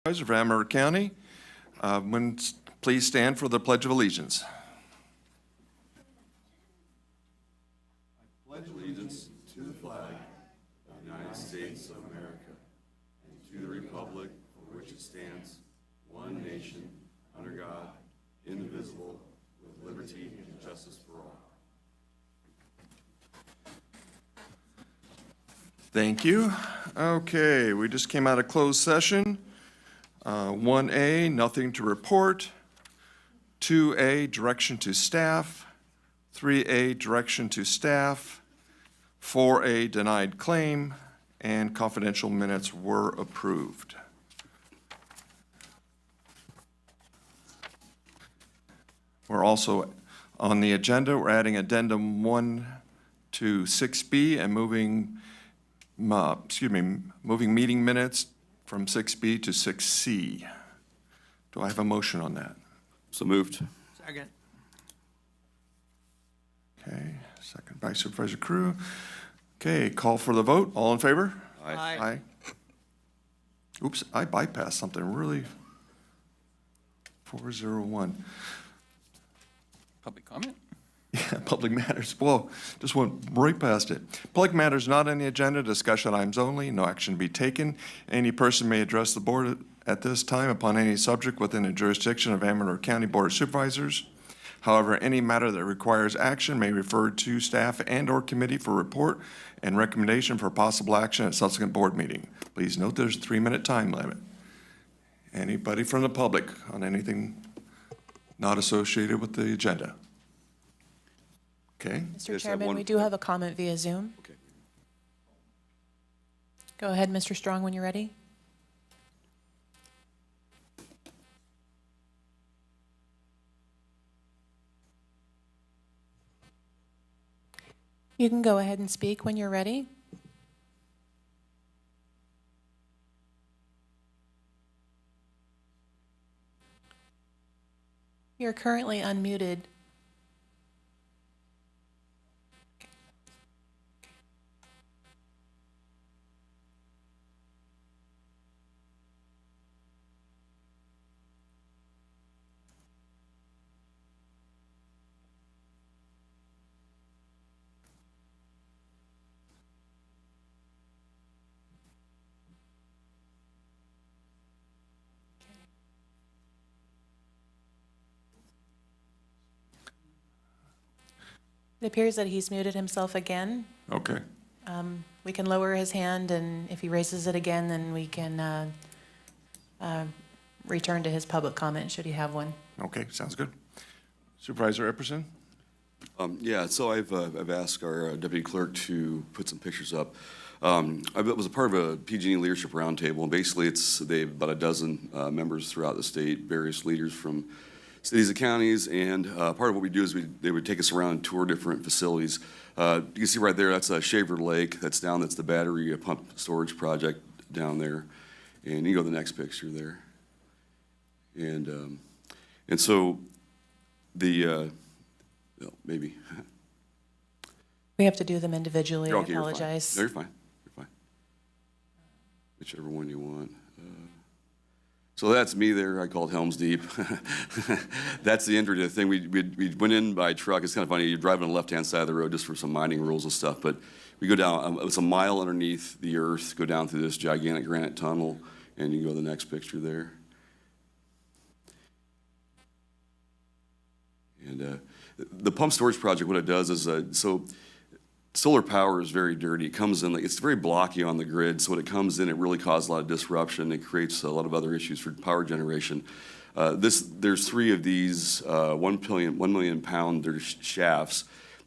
Of Amador County. Please stand for the Pledge of Allegiance. I pledge allegiance to the flag of the United States of America and to the republic for which it stands, one nation, under God, indivisible, with liberty and justice for all. Thank you. Okay, we just came out of closed session. 1A, nothing to report. 2A, direction to staff. 3A, direction to staff. 4A, denied claim. And confidential minutes were approved. We're also on the agenda, we're adding addendum 1 to 6B and moving meeting minutes from 6B to 6C. Do I have a motion on that? So moved. Second. Okay, second by Supervisor Crew. Okay, call for the vote. All in favor? Aye. Aye. Oops, I bypassed something really. 401. Public comment? Yeah, public matters. Whoa, just went right past it. Public matters not on the agenda, discussion items only, no action to be taken. Any person may address the board at this time upon any subject within the jurisdiction of Amador County Board of Supervisors. However, any matter that requires action may refer to staff and/or committee for report and recommendation for possible action at subsequent board meeting. Please note there's a 3-minute time limit. Anybody from the public on anything not associated with the agenda? Okay. Mr. Chairman, we do have a comment via Zoom. Okay. Go ahead, Mr. Strong, when you're ready. You can go ahead and speak when you're ready. You're currently unmuted. It appears that he's muted himself again. Okay. We can lower his hand, and if he raises it again, then we can return to his public comment, should he have one. Okay, sounds good. Supervisor Epperson? Yeah, so I've asked our deputy clerk to put some pictures up. I was a part of a PG&E leadership roundtable, and basically they have about a dozen members throughout the state, various leaders from cities and counties, and part of what we do is they would take us around and tour different facilities. You can see right there, that's Shaver Lake. That's the battery pump storage project down there. And you go to the next picture there. And so maybe. We have to do them individually. Okay, I apologize. You're fine. You're fine. Whichever one you want. So that's me there. I call it Helms Deep. That's the entry to the thing. We went in by truck. It's kind of funny. You're driving on the left-hand side of the road just for some mining rules and stuff. But we go down. It's a mile underneath the earth. Go down through this gigantic granite tunnel, and you can go to the next picture there. And the pump storage project, what it does is so. Solar power is very dirty. It comes in, it's very blocky on the grid, so when it comes in, it really causes a lot of disruption. It creates a lot of other issues for power generation. There's 3 of these 1 million pound shafts,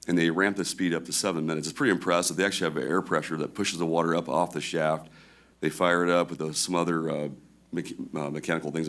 and they ramp the speed up to 7 minutes. It's pretty impressive. They actually have an air pressure that pushes the water up off the shaft. They fire it up with some other mechanical things,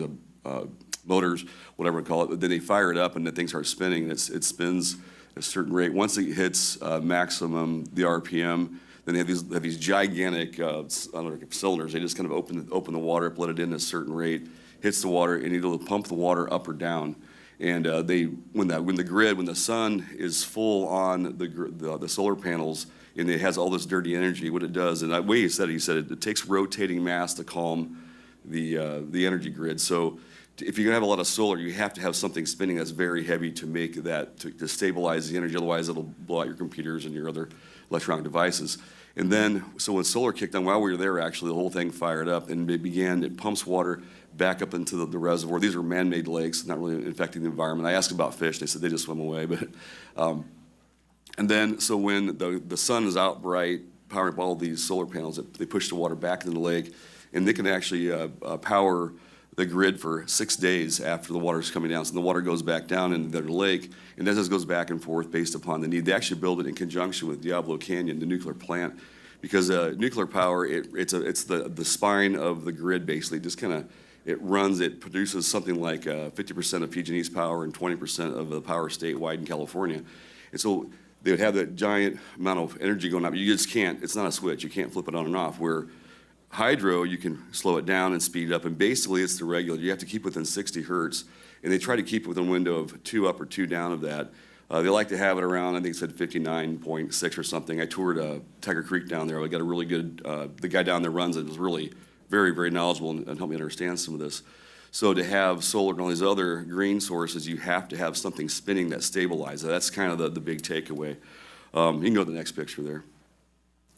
motors, whatever we call it. But then they fire it up, and the thing starts spinning, and it spins a certain rate. Once it hits maximum, the RPM, then they have these gigantic cylinders. They just kind of open the water up, let it in at a certain rate, hits the water, and it'll pump the water up or down. And when the sun is full on the solar panels, and it has all this dirty energy, what it does, and the way he said it takes rotating mass to calm the energy grid. So if you're gonna have a lot of solar, you have to have something spinning that's very heavy to make that, to stabilize the energy, otherwise it'll blow out your computers and your other electronic devices. And then, so when solar kicked on, while we were there, actually, the whole thing fired up, and it pumps water back up into the reservoir. These are man-made lakes, not really affecting the environment. I asked about fish, they said they just swim away, but, and then, so when the sun is out bright, powering up all these solar panels, they push the water back into the lake, and they can actually power the grid for 6 days after the water's coming down. So the water goes back down into the lake, and as this goes back and forth based upon the need. They actually build it in conjunction with Diablo Canyon, the nuclear plant, because nuclear power, it's the spine of the grid, basically. Just kind of, it produces something like 50% of PG&E's power and 20% of the power statewide in California. And so they would have that giant amount of energy going up. You just can't, it's not a switch. You can't flip it on and off. Where hydro, you can slow it down and speed it up, and basically it's the regular. You have to keep within 60 hertz, and they try to keep within a window of 2 up or 2 down of that. They like to have it around, I think it said 59.6 or something. I toured Tiger Creek down there. I got a really good, the guy down there runs it was really very, very knowledgeable and helped me understand some of this. So to have solar and all these other green sources, you have to have something spinning that stabilizes. That's kind of the big takeaway. You can go to the next picture there.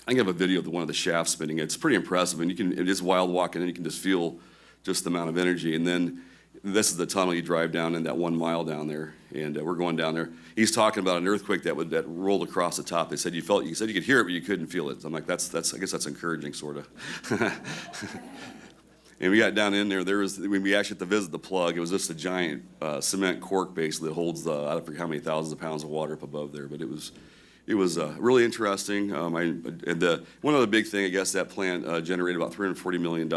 I can have a video of one of the shafts spinning. It's pretty impressive, and it is wild walking in. You can just feel just the amount of energy. And then this is the tunnel you drive down in, that 1 mile down there, and we're going down there. He's talking about an earthquake that rolled across the top. They said you said you could hear it, but you couldn't feel it. So I'm like, I guess that's encouraging, sort of. And we got down in there. When we actually had to visit the plug, it was just a giant cement cork basically that holds I don't forget how many thousands of pounds of water up above there, but it was really interesting. One other big thing, I guess, that plant generated about $340 million,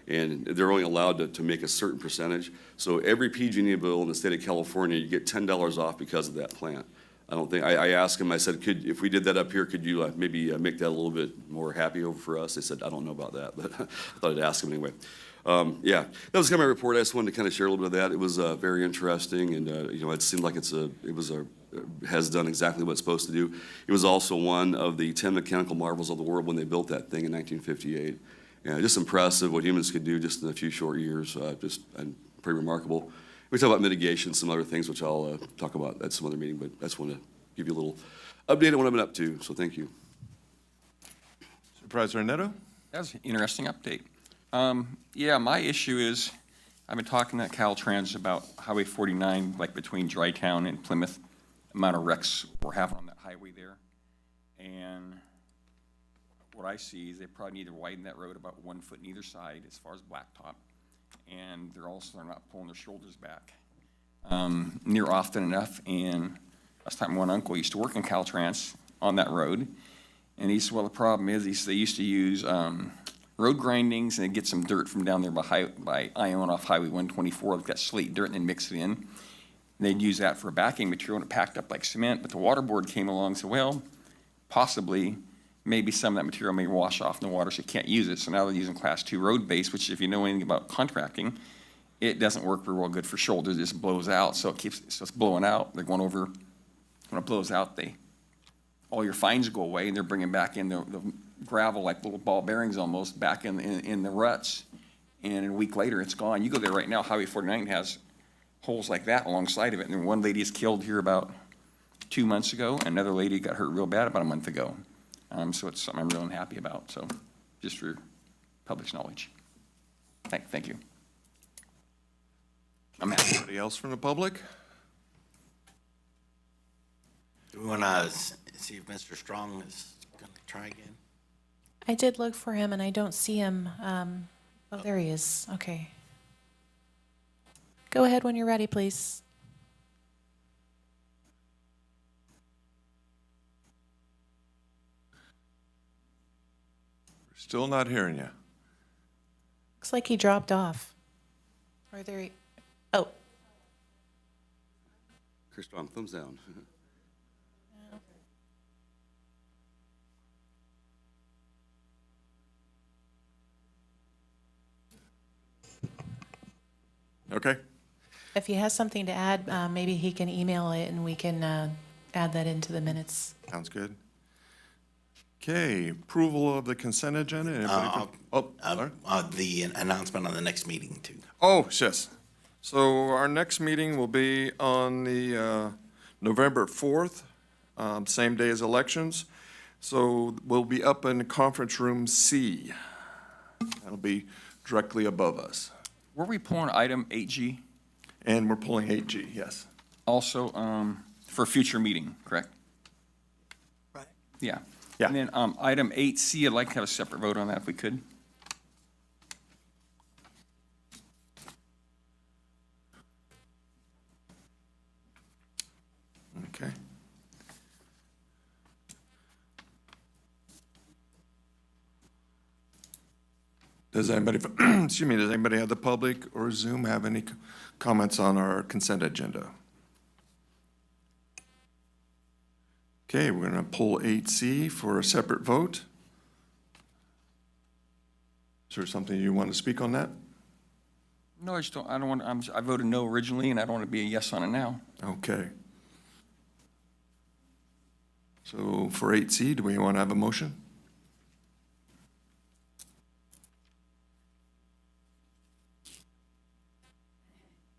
and they're only allowed to make a certain percentage. So every PG&E bill in the state of California, you get $10 off because of that plant. I asked him, I said, if we did that up here, could you maybe make that a little bit more happy over for us? They said, I don't know about that, but I thought I'd ask him anyway. Yeah, that was kind of my report. I just wanted to kind of share a little bit of that. It was very interesting, and it seemed like has done exactly what it's supposed to do. It was also one of the 10 mechanical marvels of the world when they built that thing in 1958. Yeah, just impressive what humans could do just in a few short years. And pretty remarkable. We talk about mitigation, some other things, which I'll talk about at some other meeting, but I just want to give you a little update on what I've been up to, so thank you. Supervisor Neto? That was an interesting update. Yeah, my issue is, I've been talking to Caltrans about Highway 49, like between Drytown and Plymouth, amount of wrecks we're having on that highway there. And what I see is they probably need to widen that road about 1 foot on either side as far as blacktop. And they're not pulling their shoulders back near often enough. And last time one uncle used to work in Caltrans on that road, and he said, well, the problem is they used to use road grindings, and they'd get some dirt from down there by Ione off Highway 124, like that slate dirt, and then mix it in. And they'd use that for a backing material, and it packed up like cement. But the water board came along and said, well, possibly, maybe some of that material may wash off in the water, so you can't use it. So now they're using Class 2 road base, which if you know anything about contracting, it doesn't work very well good for shoulders. It just blows out, so it's blowing out. They're going over, when it blows out, all your fines go away, and they're bringing back in the gravel, like little ball bearings almost, back in the ruts. And a week later, it's gone. You go there right now, Highway 49 has holes like that alongside of it. And one lady is killed here about 2 months ago, and another lady got hurt real bad about a month ago. So it's something I'm real unhappy about, so just for public's knowledge. Thank you. I'm happy. Anybody else from the public? Do we want to see if Mr. Strong is going to try again? I did look for him, and I don't see him. Oh, there he is. Okay. Go ahead when you're ready, please. Still not hearing you. Looks like he dropped off. Or there he... Oh. Chris Strong, thumbs down. Okay. If he has something to add, maybe he can email it and we can add that into the minutes. Sounds good. Okay, approval of the consent agenda. Anybody? Oh, sorry. The announcement on the next meeting too. Oh, yes. So our next meeting will be on the November 4th, same day as elections. So we'll be up in conference room C. That'll be directly above us. Were we pulling item 8G And we're pulling 8G, yes. also for future meeting, correct? Right. Yeah. Yeah. And then item 8C, I'd like to have a separate vote on that if we could. Okay. Does anybody, excuse me, does anybody at the public or Zoom have any comments on our consent agenda? Okay, we're going to pull 8C for a separate vote. Is there something you want to speak on that? No, I don't want, I voted no originally, and I don't want to be a yes on it now. Okay. So for 8C, do we want to have a motion?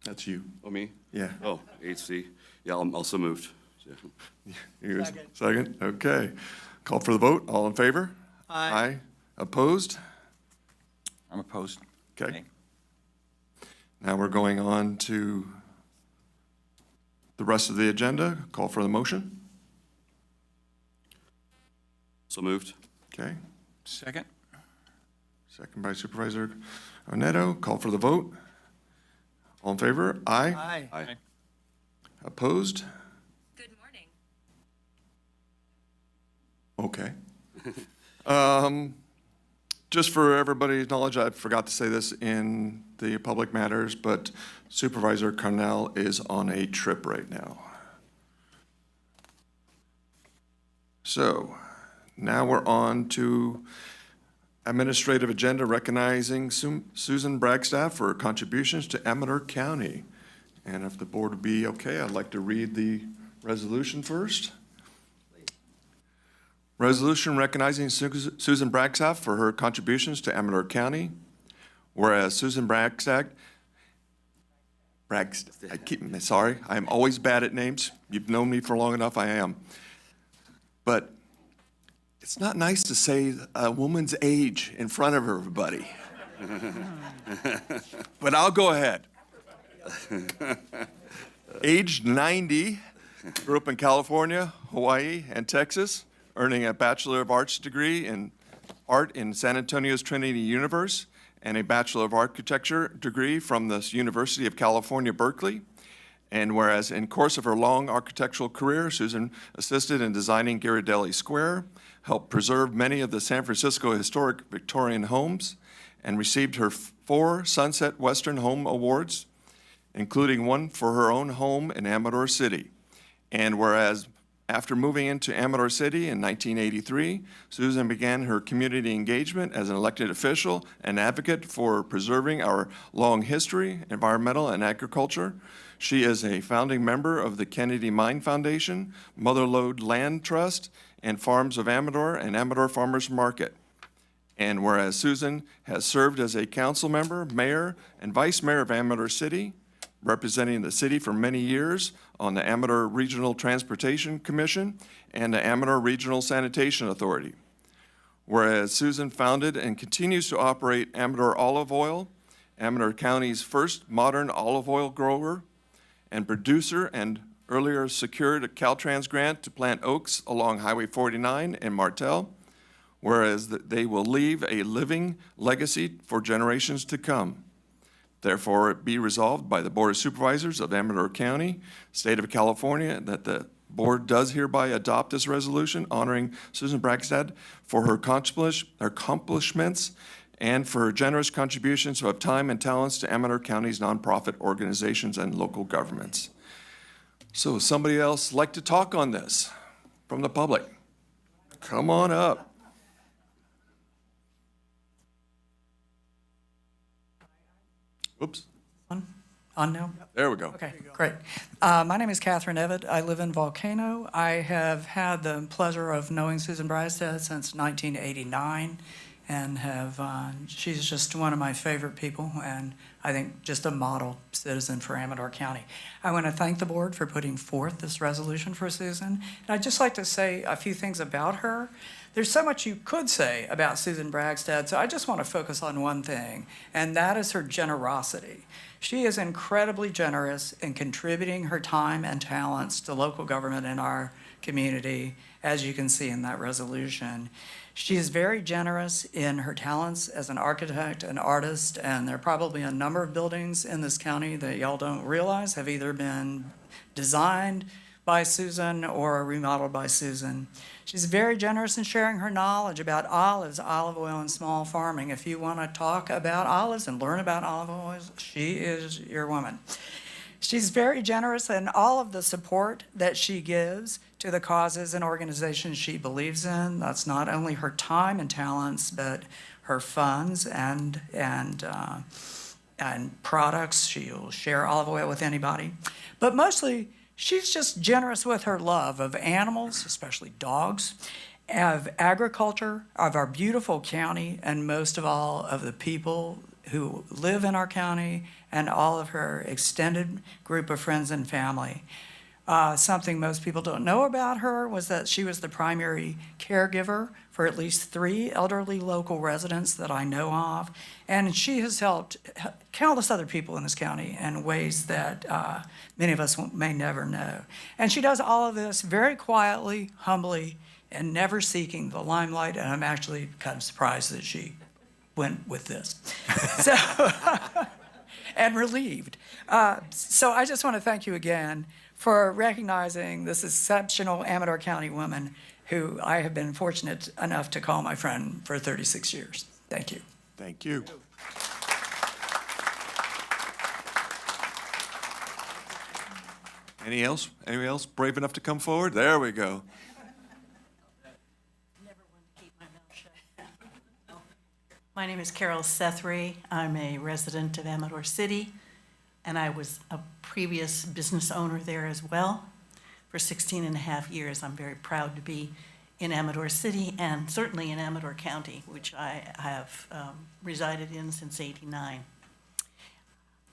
That's you. Oh, me? Yeah. Oh, 8C. Yeah, I'm also moved. Yeah. Yours. Second, okay. Call for the vote, all in favor? Aye. Opposed? I'm opposed. Okay. Now we're going on to the rest of the agenda. Call for the motion. So moved. Okay. Second? Second by Supervisor Oneto. Call for the vote. All in favor? Aye. Aye. Opposed? Good morning. Okay. Just for everybody's knowledge, I forgot to say this in the public matters, but Supervisor Cornell is on a trip right now. So now we're on to administrative agenda recognizing Susan Bragstaff for her contributions to Amador County. And if the board would be okay, I'd like to read the resolution first. Resolution recognizing Susan Bragstaff for her contributions to Amador County. Whereas Susan Bragstaff, sorry, I'm always bad at names. You've known me for long enough, I am. But it's not nice to say a woman's age in front of everybody. But I'll go ahead. Aged 90, grew up in California, Hawaii, and Texas, earning a Bachelor of Arts degree in art in San Antonio's Trinity Universe and a Bachelor of Architecture degree from the University of California, Berkeley. And whereas in course of her long architectural career, Susan assisted in designing Ghirardelli Square, helped preserve many of the San Francisco historic Victorian homes, and received her 4 Sunset Western Home Awards, including one for her own home in Amador City. And whereas after moving into Amador City in 1983, Susan began her community engagement as an elected official and advocate for preserving our long history, environmental, and agriculture. She is a founding member of the Kennedy Mine Foundation, Motherlode Land Trust, and Farms of Amador and Amador Farmers Market. And whereas Susan has served as a council member, mayor, and vice mayor of Amador City, representing the city for many years on the Amador Regional Transportation Commission and the Amador Regional Sanitation Authority. Whereas Susan founded and continues to operate Amador Olive Oil, Amador County's first modern olive oil grower and producer, and earlier secured a Caltrans grant to plant oaks along Highway 49 in Martell, whereas they will leave a living legacy for generations to come. Therefore, it be resolved by the Board of Supervisors of Amador County, State of California, that the board does hereby adopt this resolution honoring Susan Bragstaff for her accomplishments and for her generous contributions of time and talents to Amador County's nonprofit organizations and local governments. So somebody else like to talk on this from the public? Come on up. Oops. On now? There we go. Okay, great. My name is Catherine Evatt. I live in Volcano. I have had the pleasure of knowing Susan Bragstad since 1989 and she's just one of my favorite people and I think just a model citizen for Amador County. I want to thank the board for putting forth this resolution for Susan. And I'd just like to say a few things about her. There's so much you could say about Susan Bragstad, so I just want to focus on one thing, and that is her generosity. She is incredibly generous in contributing her time and talents to local government in our community, as you can see in that resolution. She is very generous in her talents as an architect, an artist, and there are probably a number of buildings in this county that y'all don't realize have either been designed by Susan or remodeled by Susan. She's very generous in sharing her knowledge about olives, olive oil, and small farming. If you want to talk about olives and learn about olive oils, she is your woman. She's very generous in all of the support that she gives to the causes and organizations she believes in. That's not only her time and talents, but her funds and products. She'll share olive oil with anybody. But mostly, she's just generous with her love of animals, especially dogs, of agriculture, of our beautiful county, and most of all, of the people who live in our county and all of her extended group of friends and family. Something most people don't know about her was that she was the primary caregiver for at least 3 elderly local residents that I know of, and she has helped countless other people in this county in ways that many of us may never know. And she does all of this very quietly, humbly, and never seeking the limelight, and I'm actually kind of surprised that she went with this. So, and relieved. So I just want to thank you again for recognizing this exceptional Amador County woman who I have been fortunate enough to call my friend for 36 years. Thank you. Thank you. Any else? Anyone else brave enough to come forward? There we go. My name is Carol Sethry. I'm a resident of Amador City, and I was a previous business owner there as well for 16 and a half years. I'm very proud to be in Amador City and certainly in Amador County, which I have resided in since '89.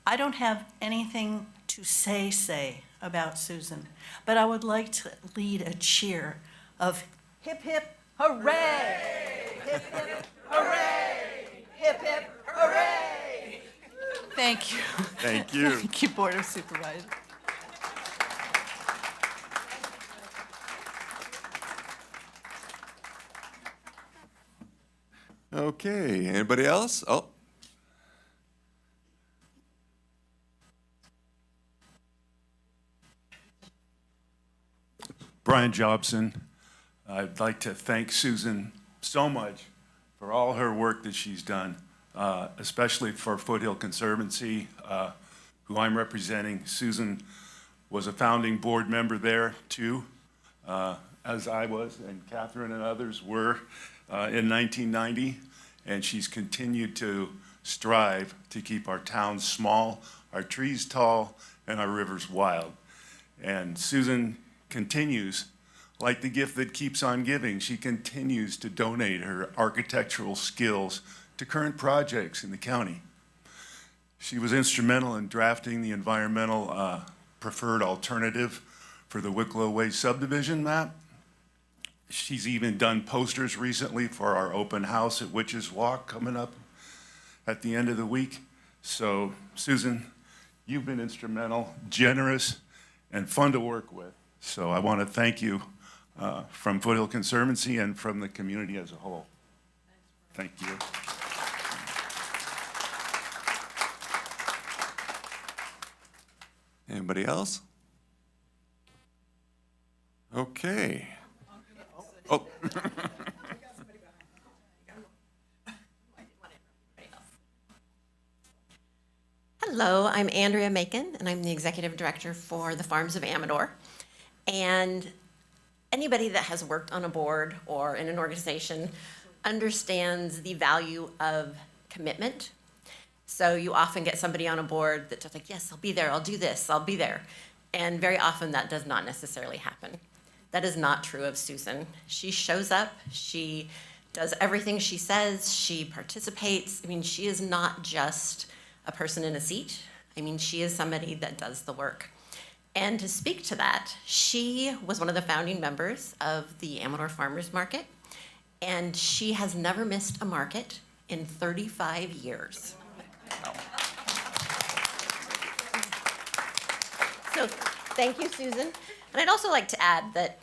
I don't have anything to say about Susan, but I would like to lead a cheer of hip, hip, hooray! Hip, hip, hooray! Hip, hip, hooray! Thank you. Thank you. Thank you, Board of Supervisors. Okay, anybody else? Oh. Brian Jobson. I'd like to thank Susan so much for all her work that she's done, especially for Foothill Conservancy, who I'm representing. Susan was a founding board member there too, as I was, and Catherine and others were in 1990, and she's continued to strive to keep our towns small, our trees tall, and our rivers wild. And Susan continues, like the gift that keeps on giving, she continues to donate her architectural skills to current projects in the county. She was instrumental in drafting the environmental preferred alternative for the Wicklow Way subdivision map. She's even done posters recently for our open house at Witches Walk coming up at the end of the week. So, Susan, you've been instrumental, generous, and fun to work with. So I want to thank you from Foothill Conservancy and from the community as a whole. Thank you. Anybody else? Okay. Oh. Hello, I'm Andrea Macon, and I'm the Executive Director for the Farms of Amador. And anybody that has worked on a board or in an organization understands the value of commitment. So you often get somebody on a board that's just like, yes, I'll be there, I'll do this, I'll be there. And very often that does not necessarily happen. That is not true of Susan. She shows up, she does everything she says, she participates. I mean, she is not just a person in a seat. I mean, she is somebody that does the work. And to speak to that, she was one of the founding members of the Amador Farmers Market, and she has never missed a market in 35 years. So thank you, Susan. And I'd also like to add that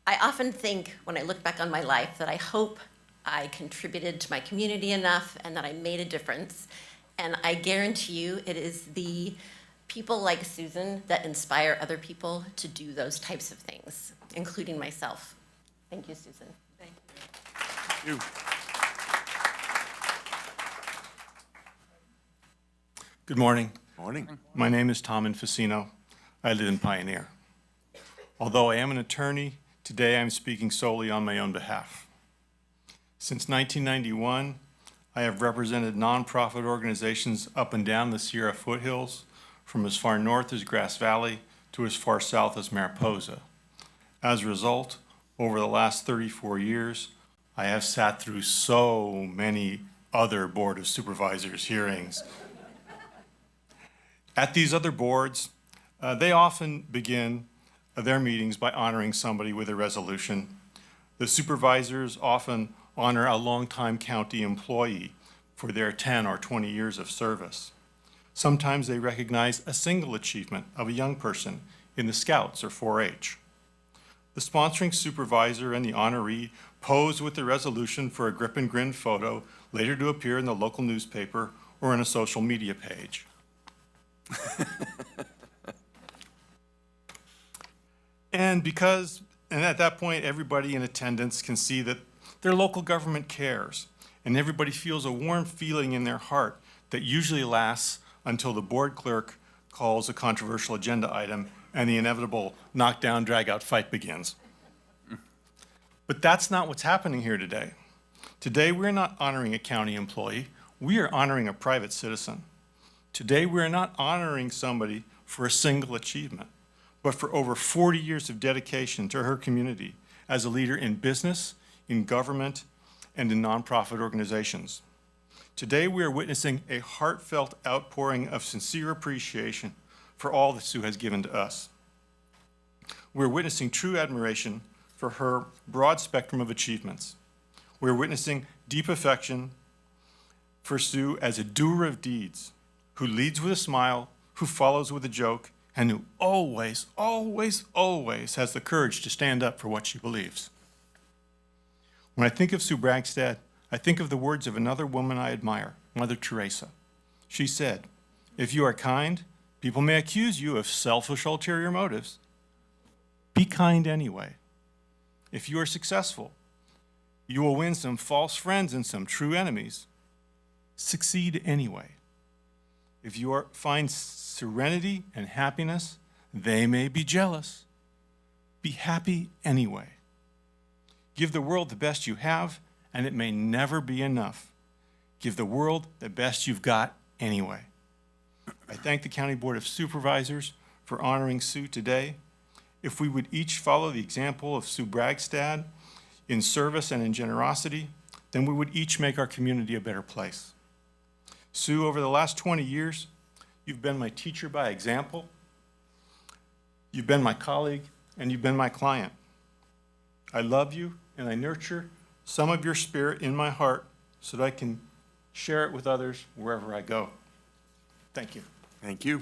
I often think when I look back on my life that I hope I contributed to my community enough and that I made a difference. And I guarantee you it is the people like Susan that inspire other people to do those types of things, including myself. Thank you, Susan. Thank you. Good morning. Morning. My name is Tom Infacino. I live in Pioneer. Although I am an attorney, today I'm speaking solely on my own behalf. Since 1991, I have represented nonprofit organizations up and down the Sierra foothills, from as far north as Grass Valley to as far south as Mariposa. As a result, over the last 34 years, I have sat through so many other Board of Supervisors hearings. At these other boards, they often begin their meetings by honoring somebody with a resolution. The supervisors often honor a longtime county employee for their 10 or 20 years of service. Sometimes they recognize a single achievement of a young person in the Scouts or 4-H. The sponsoring supervisor and the honoree pose with the resolution for a grip and grin photo, later to appear in the local newspaper or on a social media page. And at that point, everybody in attendance can see that their local government cares, and everybody feels a warm feeling in their heart that usually lasts until the board clerk calls a controversial agenda item and the inevitable knockdown, drag-out fight begins. But that's not what's happening here today. Today, we're not honoring a county employee. We are honoring a private citizen. Today, we're not honoring somebody for a single achievement, but for over 40 years of dedication to her community as a leader in business, in government, and in nonprofit organizations. Today, we are witnessing a heartfelt outpouring of sincere appreciation for all that Sue has given to us. We're witnessing true admiration for her broad spectrum of achievements. We're witnessing deep affection for Sue as a doer of deeds, who leads with a smile, who follows with a joke, and who always, always, always has the courage to stand up for what she believes. When I think of Sue Bragstad, I think of the words of another woman I admire, Mother Teresa. She said, "If you are kind, people may accuse you of selfish ulterior motives. Be kind anyway. If you are successful, you will win some false friends and some true enemies. Succeed anyway. If you find serenity and happiness, they may be jealous. Be happy anyway. Give the world the best you have, and it may never be enough. Give the world the best you've got anyway." I thank the County Board of Supervisors for honoring Sue today. If we would each follow the example of Sue Bragstad in service and in generosity, then we would each make our community a better place. Sue, over the last 20 years, you've been my teacher by example, you've been my colleague, and you've been my client. I love you, and I nurture some of your spirit in my heart so that I can share it with others wherever I go. Thank you. Thank you.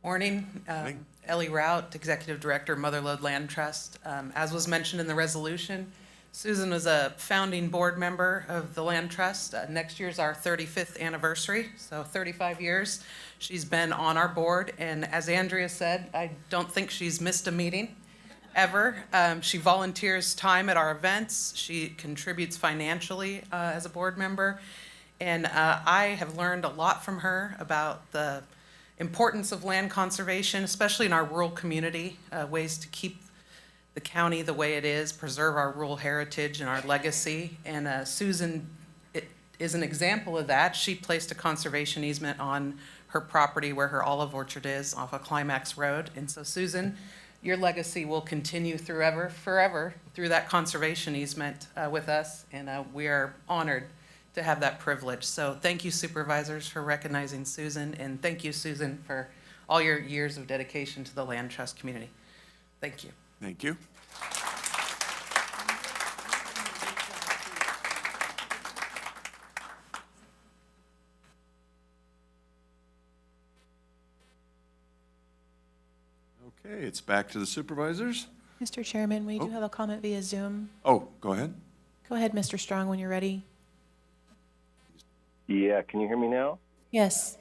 Morning. Ellie Rout, Executive Director, Motherlode Land Trust. As was mentioned in the resolution, Susan was a founding board member of the Land Trust. Next year's our 35th anniversary, so 35 years she's been on our board. And as Andrea said, I don't think she's missed a meeting ever. She volunteers time at our events. She contributes financially as a board member. And I have learned a lot from her about the importance of land conservation, especially in our rural community, ways to keep the county the way it is, preserve our rural heritage and our legacy. And Susan is an example of that. She placed a conservation easement on her property where her olive orchard is off of Climax Road. And so Susan, your legacy will continue forever through that conservation easement with us. And we are honored to have that privilege. So thank you, supervisors, for recognizing Susan. And thank you, Susan, for all your years of dedication to the land trust community. Thank you. Thank you. Okay, it's back to the supervisors. Mr. Chairman, we do have a comment via Zoom. Oh, go ahead. Go ahead, Mr. Strong, when you're ready. Yeah, can you hear me now? Yes.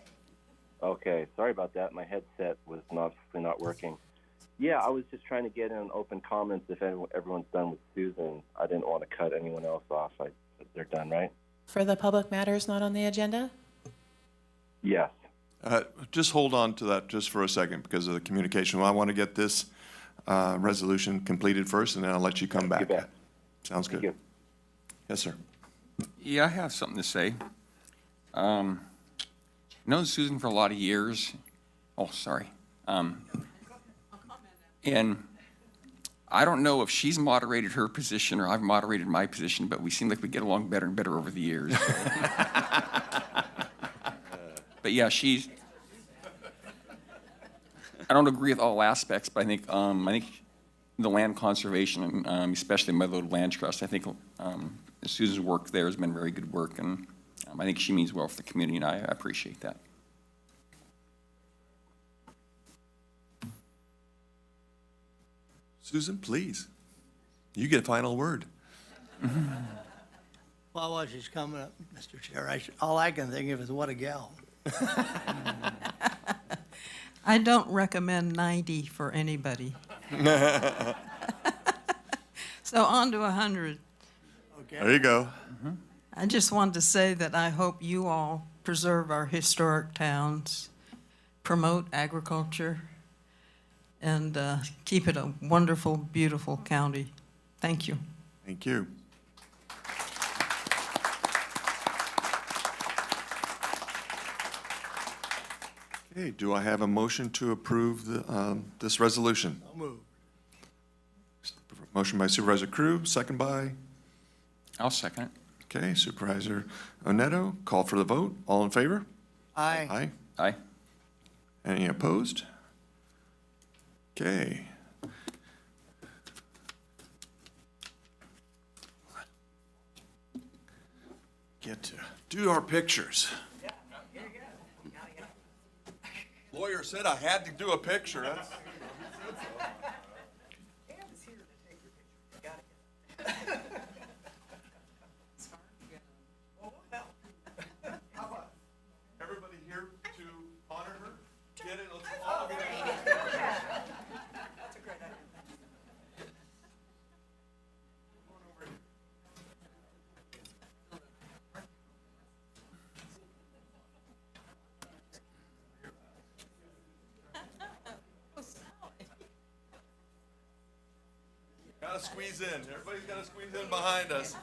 Okay, sorry about that. My headset was obviously not working. Yeah, I was just trying to get in open comments if everyone's done with Susan. I didn't want to cut anyone else off. They're done, right? For the public matters not on the agenda? Yes. Just hold on to that just for a second because of the communication. I want to get this resolution completed first, and then I'll let you come back. You bet. Sounds good. Thank you. Yes, sir. Yeah, I have something to say. Known Susan for a lot of years. Oh, sorry. And I don't know if she's moderated her position or I've moderated my position, but we seem like we get along better and better over the years. But yeah, I don't agree with all aspects, but I think the land conservation, and especially Motherlode Land Trust, I think Susan's work there has been very good work, and I think she means well for the community, and I appreciate that. Susan, please. You get a final word. Well, while she's coming up, Mr. Chair, all I can think of is what a gal. I don't recommend 90 for anybody. So on to 100. Okay. There you go. I just wanted to say that I hope you all preserve our historic towns, promote agriculture, and keep it a wonderful, beautiful county. Thank you. Thank you. Okay, do I have a motion to approve this resolution? I'll move. Motion by Supervisor Crew, second by? I'll second it. Okay, Supervisor Oneto, call for the vote. All in favor? Aye. Aye. Aye. Any opposed? Okay. Get to do our pictures. Lawyer said I had to do a picture. That's- Everybody here to honor her? Get it, let's all get it. That's a great idea. Gotta squeeze in. Everybody's gotta squeeze in behind us.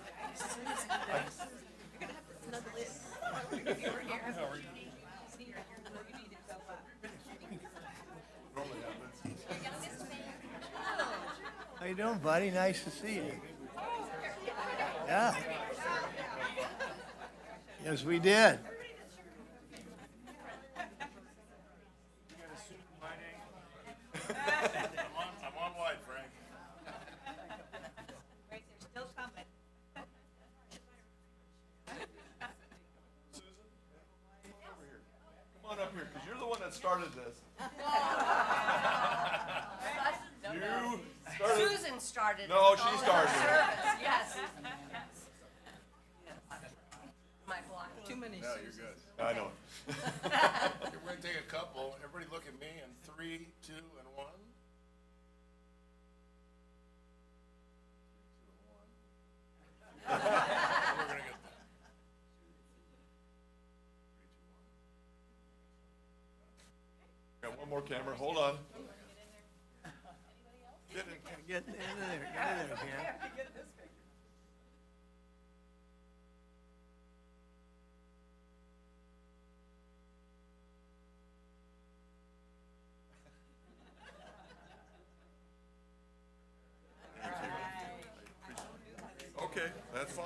How you doing, buddy? Nice to see you. Yeah. Yes, we did. I'm on white, Frank. Come on up here, because you're the one that started this. You started. Susan started. No, she started. Service, yes. My block. Too many No, you're good. I know. We're gonna take a couple. Everybody look at me in 3, 2, and 1. 3, 2, and 1. We're gonna get Got one more camera, hold on. Get in there, Cam. Okay, that's fine.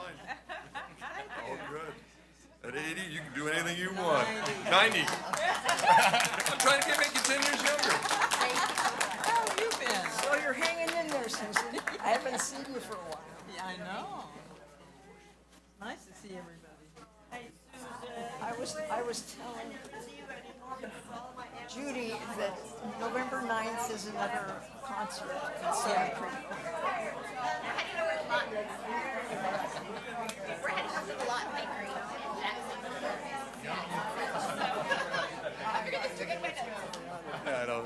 All good. At 80, you can do anything you want. 90. I'm trying to make you 10 years younger. How have you been? So you're hanging in there, Susan. I haven't seen you for a while. Yeah, I know. Nice to see everybody. I was telling Judy that November 9th is another concert in Santa Cruz. We're heading to the Lot Bakery in Jackson. Yeah, I know.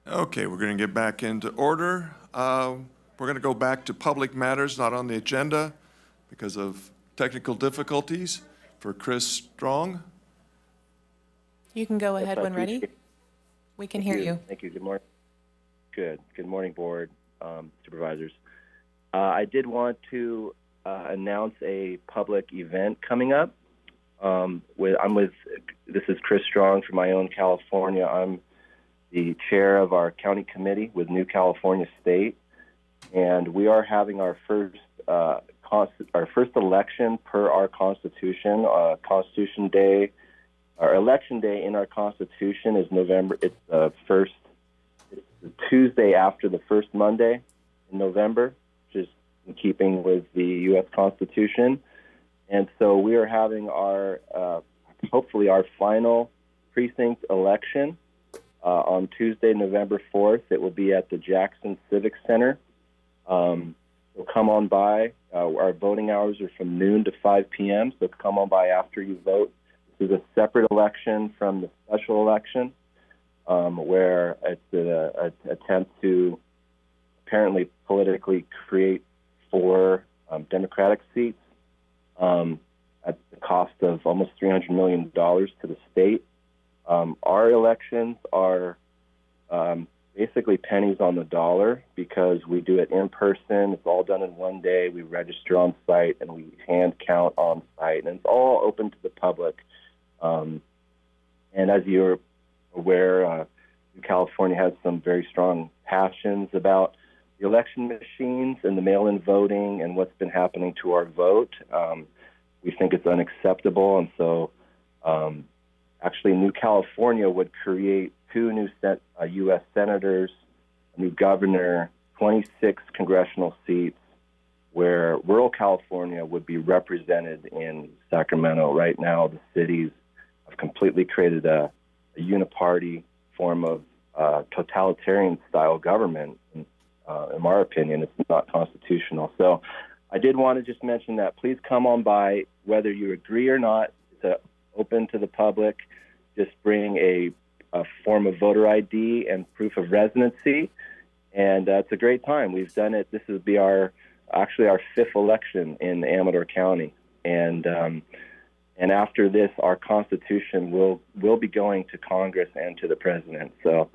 Okay, we're going to get back into order. We're going to go back to public matters not on the agenda because of technical difficulties for Chris Strong. You can go ahead I when ready. appreciate- We can Thank hear you. Thank you. Good morning. Good morning, board, supervisors. I did want to announce a public event coming up. This is Chris Strong from my own California. I'm the chair of our county committee with New California State, and we are having our first election per our Constitution. Constitution Day, our election day in our Constitution is November. It's the Tuesday after the first Monday in November, which is in keeping with the U.S. Constitution. And so we are having our hopefully our final precinct election on Tuesday, November 4th. It will be at the Jackson Civic Center. So come on by. Our voting hours are from noon to 5 p.m., so come on by after you vote. This is a separate election from the special election, where it's an attempt to apparently politically create 4 Democratic seats at the cost of almost $300 million to the state. Our elections are basically pennies on the dollar because we do it in person. It's all done in one day. We register on site and we hand count on site, and it's all open to the public. And as you're aware, California has some very strong passions about the election machines and the mail-in voting and what's been happening to our vote. We think it's unacceptable, and so actually New California would create 2 new U.S. senators, a new governor, 26 congressional seats, where rural California would be represented in Sacramento. Right now, the cities have completely created a uniparty form of totalitarian-style government. In my opinion, it's not constitutional. So I did want to just mention that. Please come on by, whether you agree or not. It's open to the public. just bring a form of voter ID and proof of residency, and it's a great time. We've done it. This will be our 5th election in Amador County, and after this, our Constitution will be going to Congress and to the President. So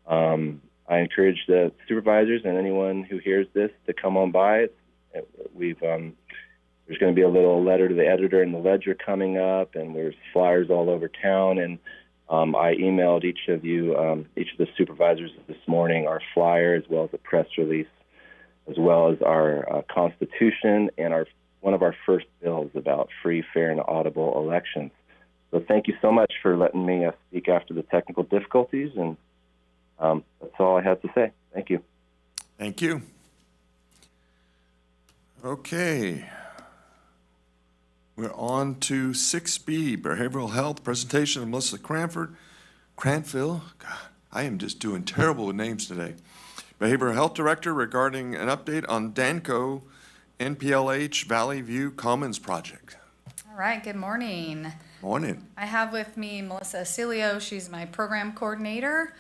I encourage the supervisors and anyone who hears this to come on by. There's going to be a little letter to the editor in the Ledger coming up, and there's flyers all over town. And I emailed each of the supervisors this morning, our flyer, as well as a press release, as well as our Constitution and one of our first bills about free, fair, and audible elections. So thank you so much for letting me speak after the technical difficulties, and that's all I have to say. Thank you. Thank you. Okay. We're on to 6B, Behavioral Health, presentation of Melissa Cranfield. God, I am just doing terrible with names today. Behavioral Health Director regarding an update on Danco NPLH Valley View Commons project. All right, good morning. Morning. I have with me Melissa Acilio. She's my program coordinator.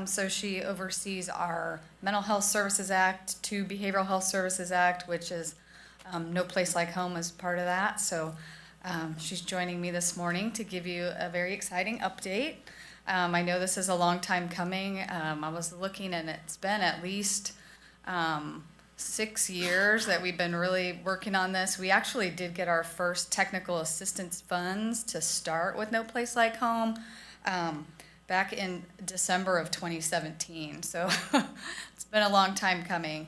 So she oversees our Mental Health Services Act to Behavioral Health Services Act, which is No Place Like Home as part of that. So she's joining me this morning to give you a very exciting update. I know this is a long time coming. I was looking, and it's been at least 6 years that we've been really working on this. We actually did get our first technical assistance funds to start with No Place Like Home back in December of 2017. So it's been a long time coming.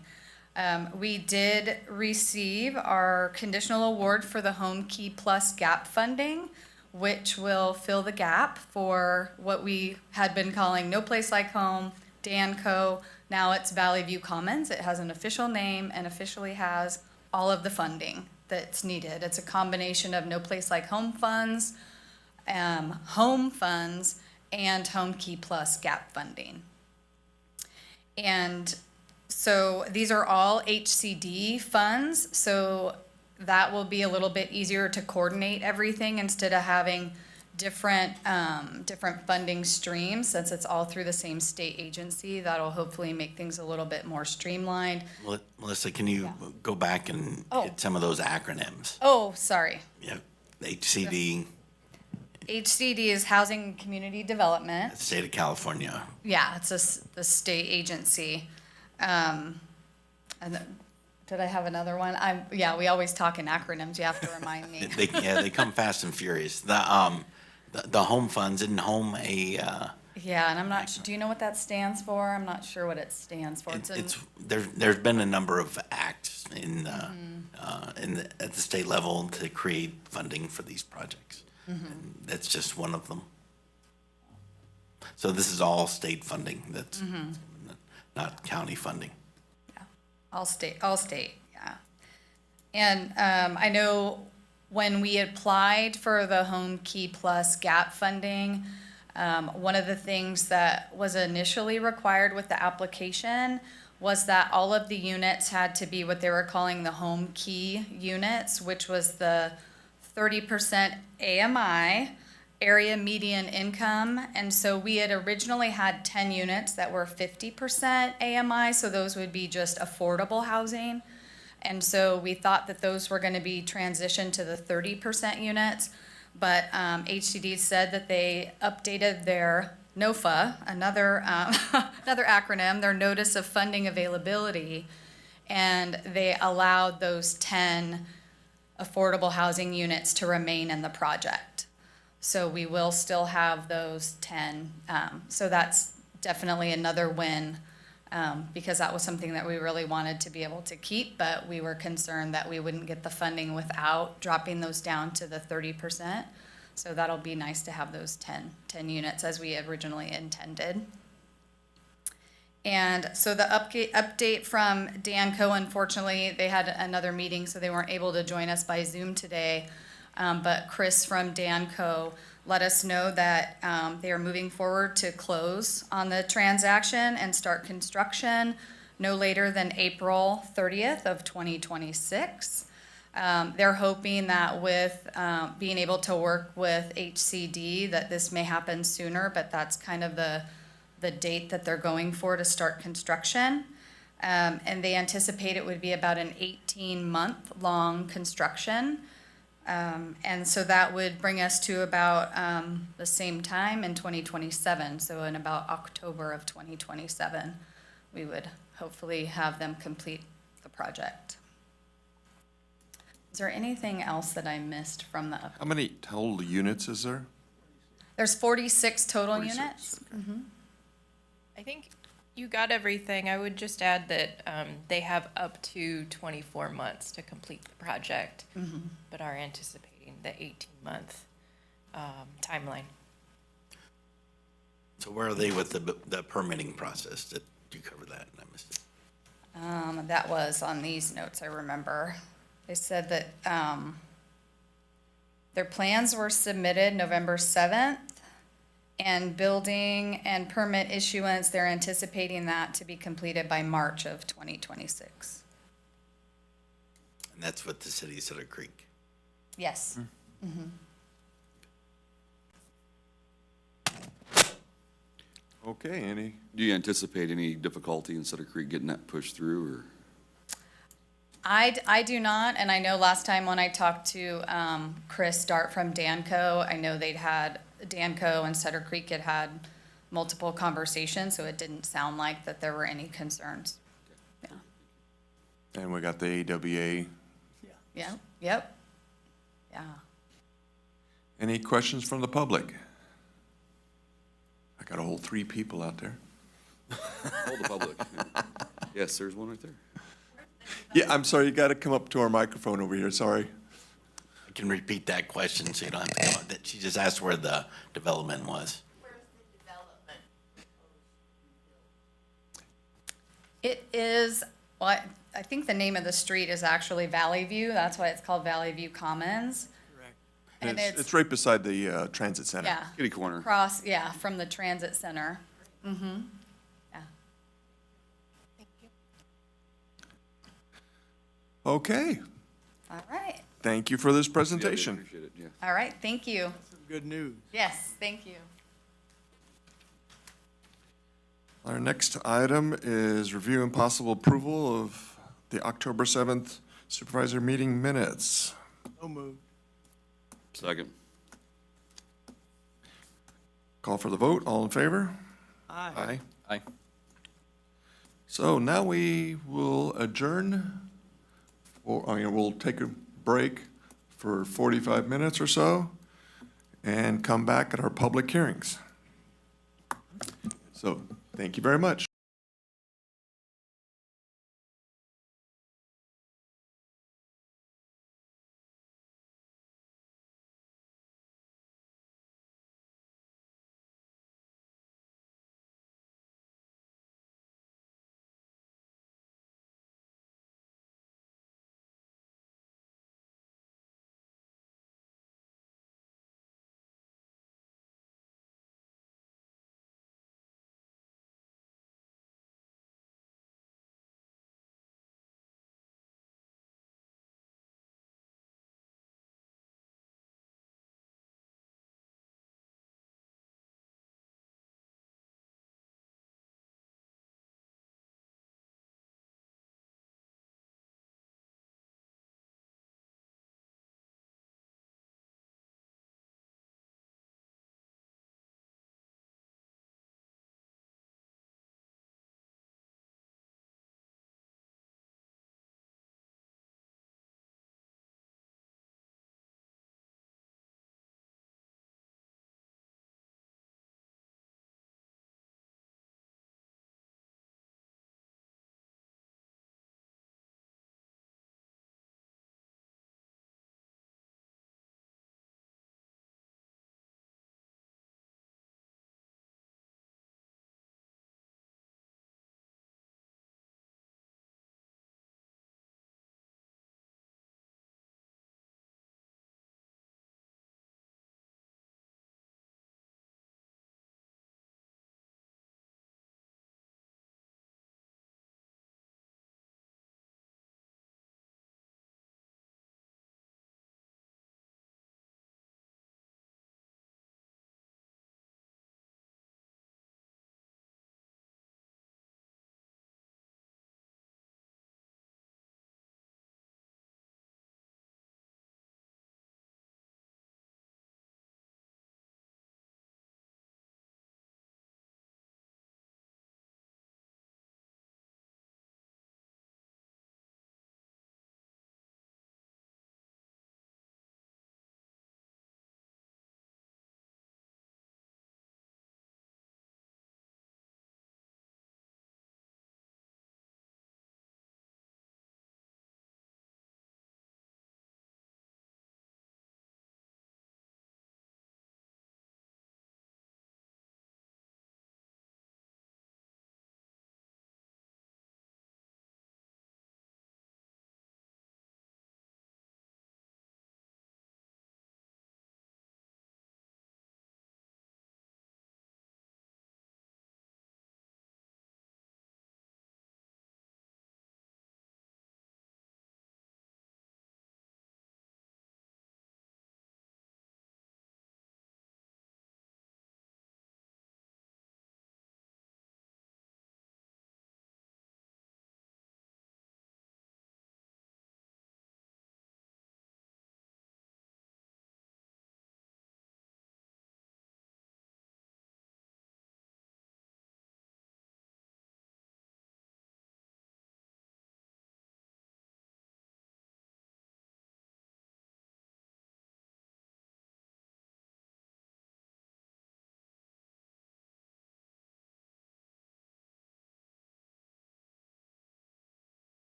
We did receive our conditional award for the Home Key Plus gap funding, which will fill the gap for what we had been calling No Place Like Home, Danco. Now it's Valley View Commons. It has an official name and officially has all of the funding that's needed. It's a combination of No Place Like Home funds, and Home Key Plus gap funding. And so these are all HCD funds, so that will be a little bit easier to coordinate everything instead of having different funding streams, since it's all through the same state agency. That'll hopefully make things a little bit more streamlined. Melissa, can you go back and hit some of those acronyms? Oh, sorry. Yeah, HCD. HCD is Housing and Community Development. State of California. Yeah, it's the state agency. And did I have another one? We always talk in acronyms. You have to remind me. They come fast and furious. The home funds, isn't home a? Yeah, and I'm not. Do you know what that stands for? I'm not sure what it stands for. There's been a number of acts at the state level to create funding for these projects. And that's just one of them. So this is all state funding. That's not county funding. Yeah, all state, yeah. And I know when we applied for the Home Key Plus gap funding, one of the things that was initially required with the application was that all of the units had to be what they were calling the home key units, which was the 30% AMI, area median income. And so we had originally had 10 units that were 50% AMI, so those would be just affordable housing. And so we thought that those were going to be transitioned to the 30% units, but HCD said that they updated their NOFA, another acronym, their Notice of Funding Availability, and they allowed those 10 affordable housing units to remain in the project. So we will still have those 10. So that's definitely another win, because that was something that we really wanted to be able to keep, but we were concerned that we wouldn't get the funding without dropping those down to the 30%. So that'll be nice to have those 10 units as we originally intended. And so the update from Danco, unfortunately, they had another meeting, so they weren't able to join us by Zoom today. But Chris from Danco let us know that they are moving forward to close on the transaction and start construction no later than April 30th of 2026. They're hoping that with being able to work with HCD, that this may happen sooner, but that's kind of the date that they're going for to start construction. And they anticipate it would be about an 18-month-long construction. And so that would bring us to about the same time in 2027. So in about October of 2027, we would hopefully have them complete the project. Is there anything else that I missed from the How many total units is there? There's 46 total 46, units. okay. I think you got everything. I would just add that they have up to 24 months to complete the project, but are anticipating the 18-month timeline. So where are they with the permitting process? Did you cover that? I missed it. That was on these notes, I remember. They said that their plans were submitted November 7th, and building and permit issuance, they're anticipating that to be completed by March of 2026. And that's with the city of Cedar Creek. Yes. Okay, any? Do you anticipate any difficulty in Cedar Creek getting that pushed through, or? I do not, and I know last time when I talked to Chris Dart from Danco, I know Danco and Cedar Creek had multiple conversations, so it didn't sound like that there were any concerns. Yeah. And we got the AWA. Yeah, yep. Yeah. Any questions from the public? I got a whole 3 people out there. Hold the public. Yes, there's one right there. Yeah, I'm sorry, you got to come up to our microphone over here, sorry. I can repeat that question so you don't have to come up. She just asked where the development was. It is, well, I think the name of the street is actually Valley View. That's why it's called Valley View Commons. And It's right beside the transit center. Yeah. Kitty corner. From the transit center. Mm-hmm. Yeah. Okay, All right. thank you for this Yeah, we presentation. appreciate it, yeah. All right. Thank you. Good news. Yes, thank you. Our next item is review and possible approval of the October 7th supervisor meeting minutes. So moved. Second. Call for the vote, all in favor? Aye. Aye. So now we will adjourn, we'll take a break for 45 minutes or so and come back at our public hearings. So, thank you very much.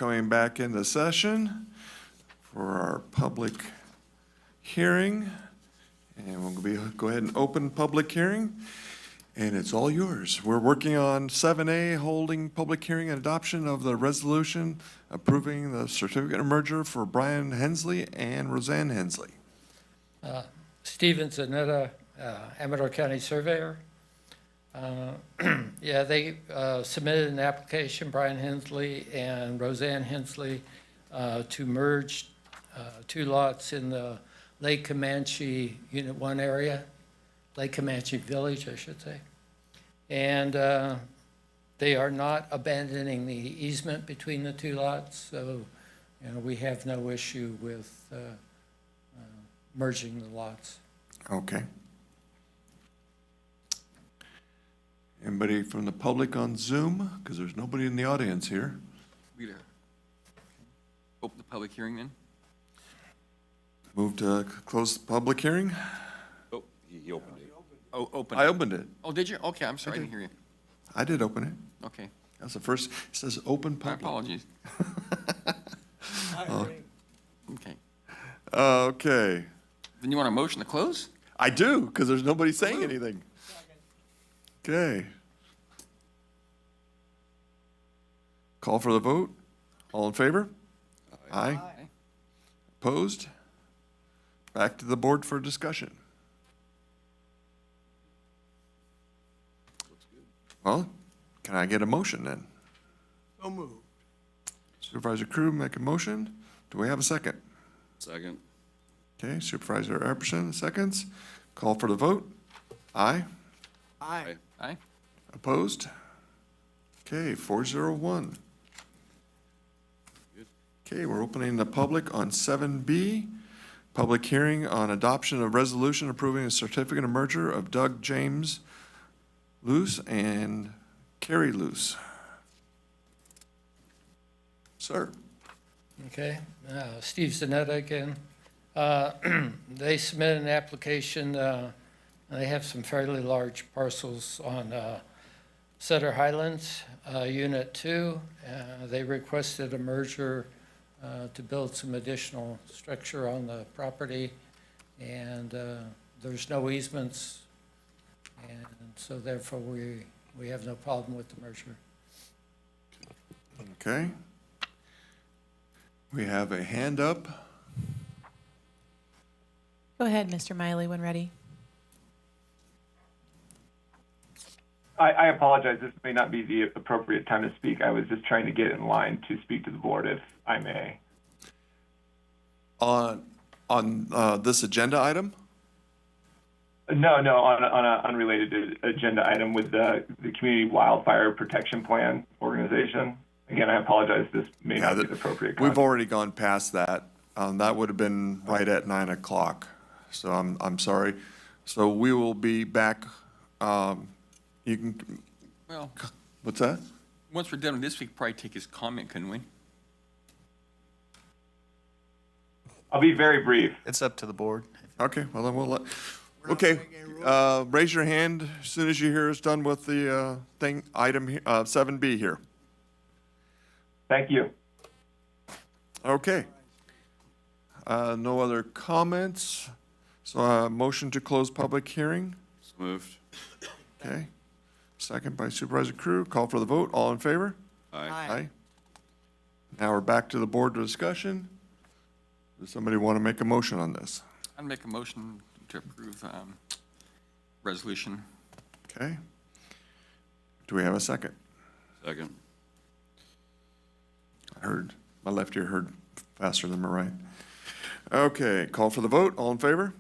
coming back into session for our public hearing. And go ahead and open public hearing, and it's all yours. We're working on 7A, holding public hearing and adoption of the resolution approving the certificate of merger for Brian Hensley and Roseanne Hensley. Steven Zanetta, Amador County Surveyor. Yeah, they submitted an application, Brian Hensley and Roseanne Hensley, to merge two lots in the Lake Comanche Unit 1 area, Lake Comanche Village, I should say. And they are not abandoning the easement between the two lots, so we have no issue with merging the lots. Okay. Anybody from the public on Zoom? Because there's nobody in the audience here. Open the public hearing then? Move to close the public hearing. Oh, he opened it. Oh, open. I opened it. Oh, did you? Okay, I'm sorry, I didn't hear you. I did open it. Okay. That's the first, it says open My public. apologies. Okay. Okay. Then you want a motion to close? I do, because there's nobody saying anything. Okay. Call for the vote. All in favor? Aye. Opposed? Back to the board for discussion. Well, can I get a motion then? So moved. Supervisor Crew make a motion. Do we have a second? Second. Okay, Supervisor Epperson, seconds. Call for the vote. Aye. Aye. Aye. Opposed? Okay, 401. Okay, we're opening the public on 7B. Public hearing on adoption of resolution approving a certificate of merger of Doug James Luce and Carrie Luce. Sir. Okay, Steve Zanetta again. They submitted an application, they have some fairly large parcels on Sutter Highlands, Unit 2. They requested a merger to build some additional structure on the property, and there's no easements, and so therefore we have no problem with the merger. Okay. We have a hand up. Go ahead, Mr. Miley, when ready. I apologize. This may not be the appropriate time to speak. I was just trying to get in line to speak to the board, if I may. On this agenda item? No, on an unrelated agenda item with the Community Wildfire Protection Plan organization. Again, I apologize. This may not be the appropriate We've already gone past that. That would have been right at 9 o'clock. So I'm sorry. So we will be back. You can. Well. What's that? Once we're done with this, we could probably take his comment, couldn't we? I'll be very brief. It's up to the board. Okay, well then we'll let, okay. Raise your hand as soon as you hear us done with the item 7B here. Thank you. Okay. No other comments. So motion to close public hearing. So moved. Okay. Second by Supervisor Crew. Call for the vote. All in favor? Aye. Aye. Now we're back to the board discussion. Does somebody want to make a motion on this? I'd make a motion to approve resolution. Okay. Do we have a second? Second. My left ear heard faster than my right. Okay, call for the vote. All in favor?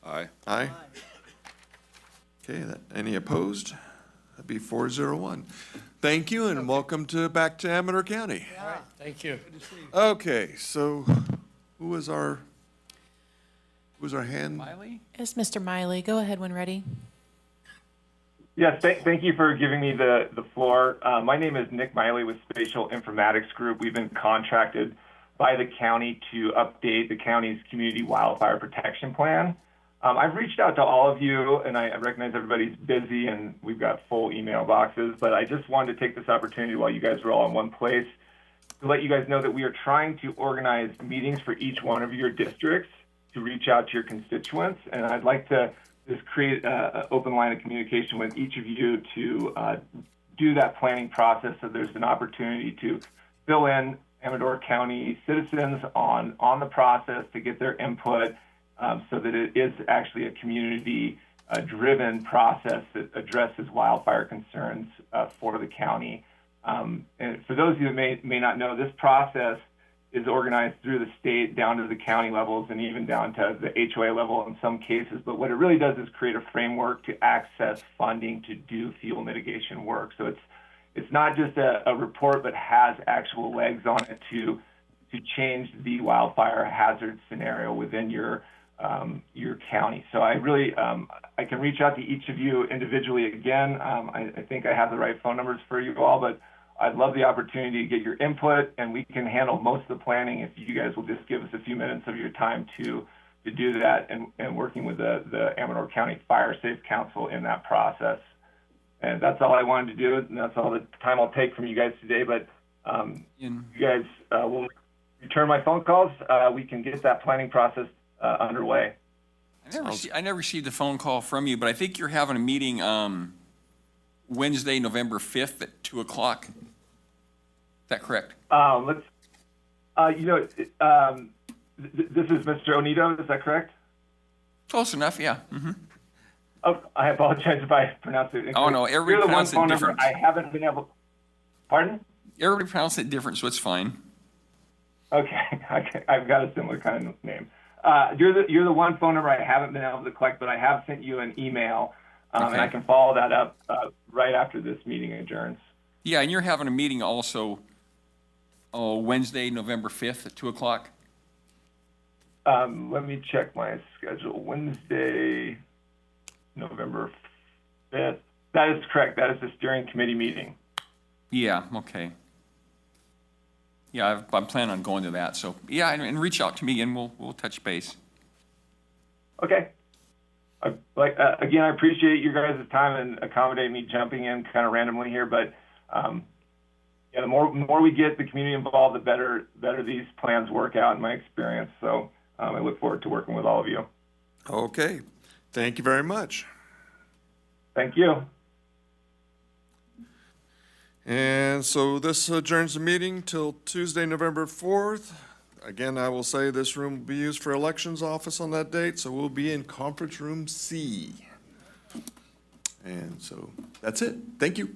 Aye. Aye. Okay, any opposed? That'd be 401. Thank you and welcome back to Amador County. All right, thank you. Okay, so who was our hand? Miley? It's Mr. Miley. Go ahead when ready. Yes, thank you for giving me the floor. My name is Nick Miley with Spatial Informatics Group. We've been contracted by the county to update the county's Community Wildfire Protection Plan. I've reached out to all of you, and I recognize everybody's busy and we've got full email boxes, but I just wanted to take this opportunity while you guys were all in one place to let you guys know that we are trying to organize meetings for each one of your districts to reach out to your constituents. And I'd like to just create an open line of communication with each of you to do that planning process so there's an opportunity to fill in Amador County citizens on the process to get their input so that it is actually a community-driven process that addresses wildfire concerns for the county. And for those of you that may not know, this process is organized through the state down to the county levels and even down to the HOA level in some cases. But what it really does is create a framework to access funding to do fuel mitigation work. So it's not just a report, but has actual legs on it to change the wildfire hazard scenario within your county. So I really, I can reach out to each of you individually again. I think I have the right phone numbers for you all, but I'd love the opportunity to get your input, and we can handle most of the planning if you guys will just give us a few minutes of your time to do that, and working with the Amador County Fire Safe Council in that process. And that's all I wanted to do, and that's all the time I'll take from you guys today. But you guys will return my phone calls. We can get that planning process underway. I never received a phone call from you, but I think you're having a meeting Wednesday, November 5th at 2 o'clock. Is that correct? This is Mr. Onito, is that correct? Close enough, yeah. Mm-hmm. Oh, I apologize if I pronounced it incorrectly. Oh, no, everybody You're the one pronounced it phone number different. I haven't been able. Pardon? Everybody pronounced it different, so it's fine. Okay, I've got a similar kind of name. You're the one phone number I haven't been able to collect, but I have sent you an email, and I can follow that up right after this meeting adjourns. Yeah, and you're having a meeting also Wednesday, November 5th at 2 o'clock? Let me check my schedule. Wednesday, November 5th. That is correct. That is the steering committee meeting. Yeah, okay. Yeah, I'm planning on going to that. So, yeah, and reach out to me and we'll touch base. Okay. Again, I appreciate your guys' time and accommodate me jumping in kind of randomly here, but yeah, the more we get the community involved, the better these plans work out in my experience. So I look forward to working with all of you. Okay. Thank you very much. Thank you. And so this adjourns the meeting till Tuesday, November 4th. Again, I will say this room will be used for elections office on that date, so we'll be in conference room C. And so that's it. Thank you.